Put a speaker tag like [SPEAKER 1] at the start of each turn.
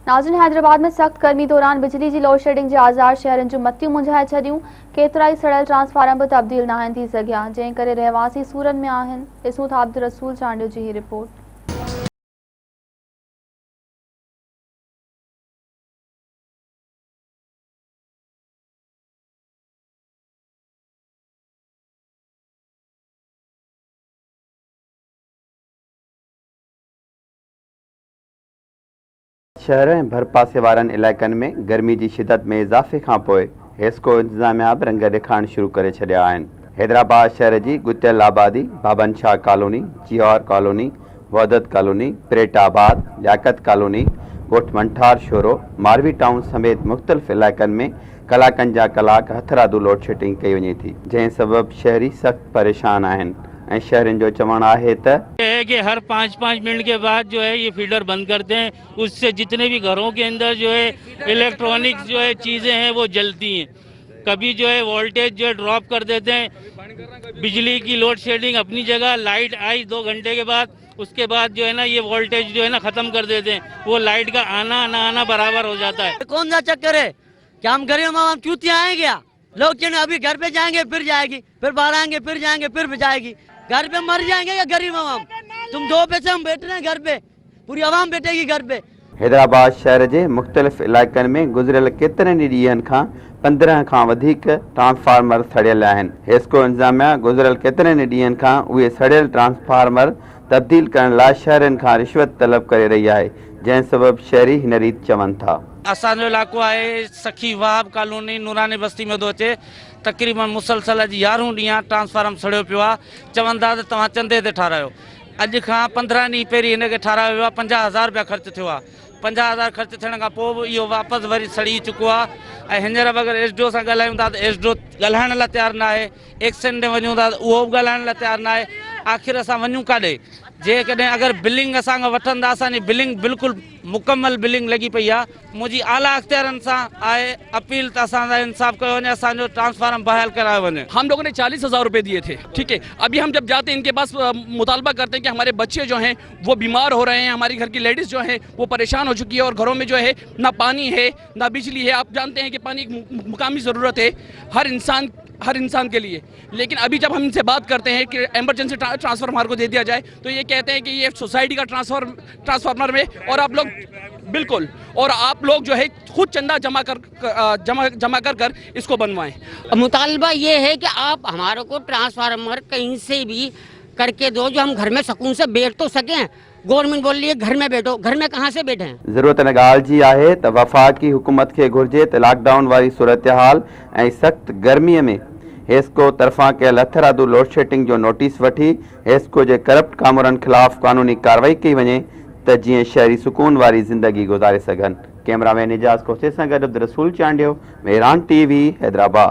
[SPEAKER 1] नाज़रीन, हैदराबाद में सख्त गर्मी दौरान बिजली की लोड शेडिंग से आज़ाद शहरनि जूं मतियूं मुंझाए छॾियूं। केतिरा ई सड़ियल ट्रांसफार्मर भी तब्दील न थी सघिया, जंहिं करे रहवासी सूरनि में आहिनि। ॾिसूं था अब्दुल रसूल चांडियो जी ही रिपोर्ट।
[SPEAKER 2] शहर ऐं भरपासे वारनि इलाइक़नि में गर्मी की शिदत में इज़ाफ़े खां पोइ हेस्को इंतज़ामिया बि रंग ॾेखारणु शुरू करे छॾिया आहिनि। हैदराबाद शहर की गुतियल आबादी बाबन शाह कॉलोनी, जियार कॉलोनी, वहदत कॉलोनी, परेटाबाद, लियाकत कॉलोनी, ॻोठ मंठार शोरो, मारवी टाउन समेत मुख़्तलिफ़ इलाइक़नि में कलाकनि जा कलाक हथरादू लोड शेडिंग कई वञे थी, जंहिं सबबि शहरी सख़्त परेशान आहिनि। शहरनि जो चवण है
[SPEAKER 3] कि हर 5-5 मिनट के बाद जो है ये फीडर बंद करते हैं। उससे जितने भी घरों के अंदर जो है इलेक्ट्रॉनिक्स जो है चीज़ें हैं वो जलती हैं। कभी जो है वोल्टेज जो है ड्रॉप कर देते हैं। बिजली की लोड शेडिंग अपनी जगह, लाइट आई 2 घंटे के बाद, उसके बाद जो है ना ये वोल्टेज जो है ना ख़त्म कर देते हैं। वो लाइट का आना ना आना बराबर हो जाता है।
[SPEAKER 4] कौन सा चक्कर है क्या हम गरीब हम चूतिया आए क्या? लोग कहने अभी घर पे जाएंगे फिर जाएगी, फिर बाहर आएंगे फिर जाएंगे फिर जाएगी। घर पे मर जाएंगे या गरीब आवाम? तुम 2 पैसे हम बैठ रहे हैं घर पे, पूरी आवाम बैठेगी घर पे।
[SPEAKER 2] हैदराबाद शहर के मुख़्तलिफ़ इलाइक़नि में गुज़िरियल केतिरनि ॾींहंनि खां 15 खां वधीक ट्रांसफार्मर सड़ियल आहिनि। हेस्को इंतज़ामिया गुज़िरियल केतिरनि ॾींहंनि खां उहे सड़ियल ट्रांसफार्मर तब्दील करण लाइ शहरनि खां रिश्वत तलब करे रही है, जंहिं सबबि शहरी हिन रीति चवनि था।
[SPEAKER 3] असांजो इलाक़ो आहे सखी वाब कॉलोनी, नूरानी बस्ती में थो अचे। तक़रीबन मुसलसल अॼु 11 ॾींहं ट्रांसफार्मर सड़ियो पियो आहे। चवनि था त तव्हां चंदे ते ठारायो। अॼु खां 15 ॾींहं पहिरीं हिनखे ठारायो वियो आहे। 50,000 रुपया ख़र्च थियो आहे। 50,000 ख़र्च थियण खां पोइ बि इहो वापसि वरी सड़ी चुको आहे। ऐं हींअर बि अगरि एसडीओ सां ॻाल्हायूं था त एसडीओ ॻाल्हाइण लाइ तयारु न आहे। एक्शन ॾे वञूं था त उहो बि ॻाल्हाइण लाइ तयारु न आहे। आख़िर असां वञूं काॾे? जेकॾहिं अगरि बिलिंग असांखां वठनि था, असांजी बिलिंग बिल्कुलु मुकम्मल बिलिंग लगी पई आहे। मुझी आला अख्तियारनि सां आहे अपील त असांजा इंसाफ कयो वञे, असांजो ट्रांसफार्मर बहाल करायो वञे।
[SPEAKER 5] हम लोगों ने 40,000 रुपए दिए थे, ठीक है। अभी हम जब जाते हैं इनके पास मुतालबा करते हैं कि हमारे बच्चे जो हैं वो बीमार हो रहे हैं, हमारी घर की लेडीज जो हैं वो परेशान हो चुकी है और घरों में जो है ना पानी है ना बिजली है। आप जानते हैं कि पानी एक मुकामी ज़रूरत है हर इंसान के लिए। लेकिन अभी जब हम इनसे बात करते हैं कि इमरजेंसी ट्रांसफार्मर हमारे को दे दिया जाए तो ये कहते हैं कि ये सोसाइटी का ट्रांसफार्मर में और आप लोग बिल्कुल और आप लोग जो है खुद चंदा जमा कर इसको बनवाएं।
[SPEAKER 4] मुतालबा ये है कि आप हमारे को ट्रांसफार्मर कहीं से भी करके दो जो हम घर में सुकून से बैठ तो सकें। गवर्नमेंट बोल रही है घर में बैठो, घर में कहाँ से बैठे हैं?
[SPEAKER 2] ज़रूरत इन ॻाल्हि जी आहे त वफ़ाक़ी हुकूमत खे घुर्जे त लॉकडाउन वारी सूरत हाल ऐं सख़्त गर्मीअ में हेस्को तरफ़ां कयल हथरादू लोड शेडिंग जो नोटिस वठी हेस्को जे करप्ट कामरनि ख़िलाफ़ क़ानूनी कार्रवाई कई वञे त जीअं शहरी सुकून वारी ज़िंदगी गुज़ारे सघनि। कैमरामैन एजाज़ कोसे सां गॾु अब्दुल रसूल चांडियो, मेहरान TV, हैदराबाद।